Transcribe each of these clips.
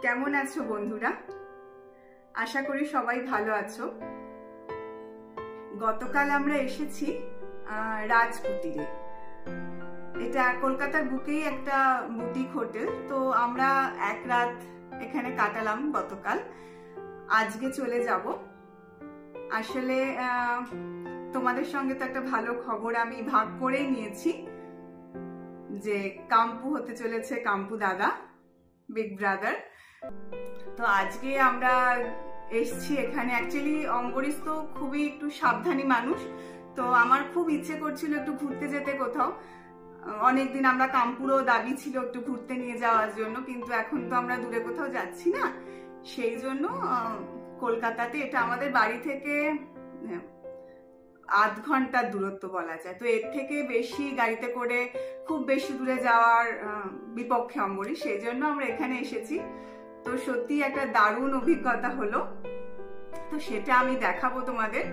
কেমন আছো বন্ধুরা? আশা করি সবাই ভালো আছো। গতকাল আমরা এসেছি রাজকুটিরে। এটা কলকাতার বুকেই একটা বুটিক হোটেল। তো আমরা এক রাত এখানে কাটালাম গতকাল। আজকে চলে যাব। আসলে তোমাদের সঙ্গে তো একটা ভালো খবর আমি ভাগ করেই নিয়েছি যে কাম্পু হতে চলেছে, কাম্পু দাদা, বিগ ব্রাদার। তো আজকে আমরা এসছি এখানে। অ্যাকচুয়ালি অম্বরীশ তো খুবই একটু সাবধানী মানুষ, তো আমার খুব ইচ্ছে করছিল একটু ঘুরতে যেতে কোথাও। অনেকদিন আমরা কাম্পুরও দাবি ছিল একটু ঘুরতে নিয়ে যাওয়ার জন্য, কিন্তু এখন তো আমরা দূরে কোথাও যাচ্ছি না। সেই জন্য কলকাতাতে, এটা আমাদের বাড়ি থেকে আধ ঘন্টার দূরত্ব বলা যায়। তো এর থেকে বেশি গাড়িতে করে খুব বেশি দূরে যাওয়ার বিপক্ষে অম্বরীশ, সেই জন্য আমরা এখানে এসেছি। তো সত্যি একটা দারুণ অভিজ্ঞতা হলো। তো সেটা আমি দেখাবো তোমাদের।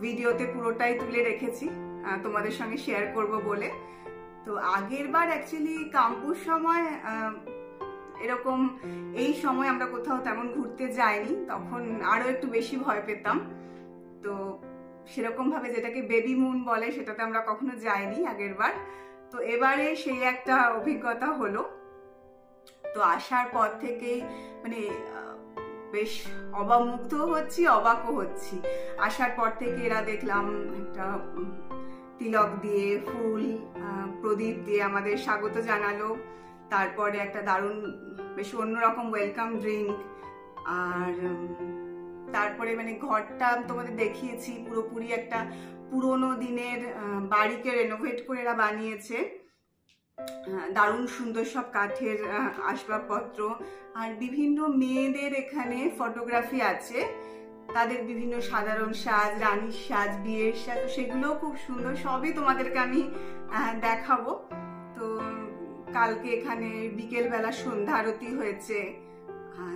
ভিডিওতে পুরোটাই তুলে রেখেছি তোমাদের সঙ্গে শেয়ার করব বলে। তো আগের বার অ্যাকচুয়ালি কাম্পুর সময় এরকম এই সময় আমরা কোথাও তেমন ঘুরতে যাইনি, তখন আরো একটু বেশি ভয় পেতাম। তো সেরকম ভাবে যেটাকে বেবি মুন বলে সেটাতে আমরা কখনো যাইনি আগের বার। তো এবারে সেই একটা অভিজ্ঞতা হলো। তো আসার পর থেকেই মানে বেশ অবামুগ্ধ হচ্ছি, অবাকও হচ্ছি। আসার পর থেকে এরা দেখলাম একটা তিলক দিয়ে, ফুল, প্রদীপ দিয়ে আমাদের স্বাগত জানালো। তারপরে একটা দারুণ বেশ অন্যরকম ওয়েলকাম ড্রিঙ্ক। আর তারপরে মানে ঘরটা তোমাদের দেখিয়েছি, পুরোপুরি একটা পুরোনো দিনের বাড়িকে রেনোভেট করে এরা বানিয়েছে। দারুণ সুন্দর সব কাঠের আসবাবপত্র, আর বিভিন্ন মেয়েদের এখানে ফটোগ্রাফি আছে, তাদের বিভিন্ন সাধারণ সাজ, রানীর সাজ, বিয়ের সাজ, সেগুলোও খুব সুন্দর। সবই তোমাদেরকে আমি দেখাবো। তো কালকে এখানে বিকেল বেলা সন্ধ্যা আরতি হয়েছে,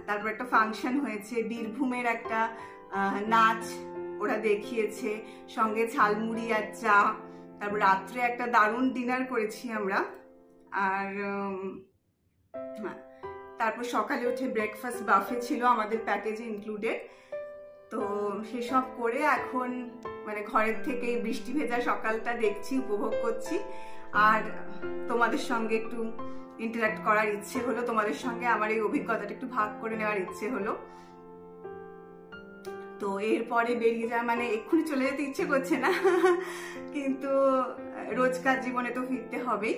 তারপর একটা ফাংশন হয়েছে, বীরভূমের একটা নাচ ওরা দেখিয়েছে, সঙ্গে ঝালমুড়ি আর চা। তারপর রাত্রে একটা দারুণ ডিনার করেছি আমরা। আর তারপর সকালে উঠে ব্রেকফাস্ট বাফে ছিল আমাদের প্যাকেজে ইনক্লুডেড। তো সেসব করে এখন মানে ঘরের থেকে বৃষ্টি ভেজা সকালটা দেখছি, উপভোগ করছি। আর তোমাদের সঙ্গে একটু ইন্টারাক্ট করার ইচ্ছে হলো, তোমাদের সঙ্গে আমার এই অভিজ্ঞতাটা একটু ভাগ করে নেওয়ার ইচ্ছে হলো। তো এরপরে বেরিয়ে যাওয়া মানে এক্ষুনি চলে যেতে ইচ্ছে করছে না, কিন্তু রোজকার জীবনে তো ফিরতে হবেই।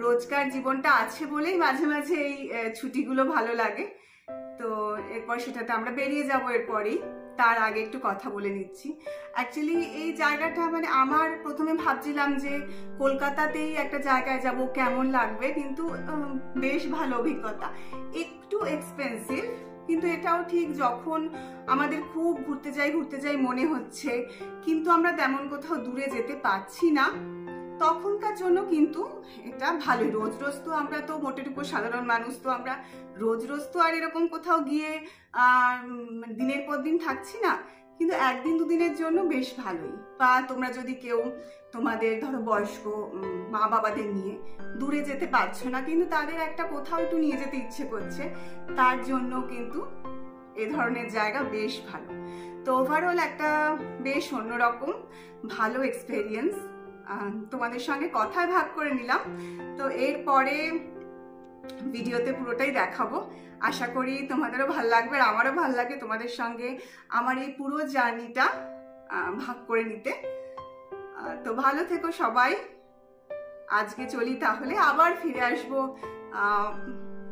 রোজকার জীবনটা আছে বলেই মাঝে মাঝে এই ছুটিগুলো ভালো লাগে। তো এরপর সেটাতে আমরা বেরিয়ে যাবো এরপরেই। তার আগে একটু কথা বলে নিচ্ছি। অ্যাকচুয়ালি এই জায়গাটা মানে আমার প্রথমে ভাবছিলাম যে কলকাতাতেই একটা জায়গায় যাব, কেমন লাগবে, কিন্তু বেশ ভালো অভিজ্ঞতা। একটু এক্সপেন্সিভ, কিন্তু এটাও ঠিক, যখন আমাদের খুব ঘুরতে যাই মনে হচ্ছে কিন্তু আমরা তেমন কোথাও দূরে যেতে পারছি না, তখনকার জন্য কিন্তু এটা ভালোই। রোজ রোজ তো আমরা তো মোটের উপর সাধারণ মানুষ, তো আমরা রোজ রোজ তো আর এরকম কোথাও গিয়ে দিনের পর দিন থাকছি না, কিন্তু একদিন দুদিনের জন্য বেশ ভালোই। বা তোমরা যদি কেউ তোমাদের ধরো বয়স্ক মা বাবাদের নিয়ে দূরে যেতে পারছো না, কিন্তু তাদের একটা কোথাও একটু নিয়ে যেতে ইচ্ছে করছে, তার জন্য কিন্তু এ ধরনের জায়গা বেশ ভালো। তো ওভারঅল একটা বেশ অন্যরকম ভালো এক্সপেরিয়েন্স তোমাদের সঙ্গে কথায় ভাগ করে নিলাম। তো এরপরে ভিডিওতে পুরোটাই দেখাবো। আশা করি তোমাদেরও ভালো লাগবে, আর আমারও ভালো লাগে তোমাদের সঙ্গে আমার এই পুরো জার্নিটা ভাগ করে নিতে। তো ভালো থেকো সবাই। আজকে চলি তাহলে, আবার ফিরে আসবো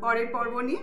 পরের পর্ব নিয়ে।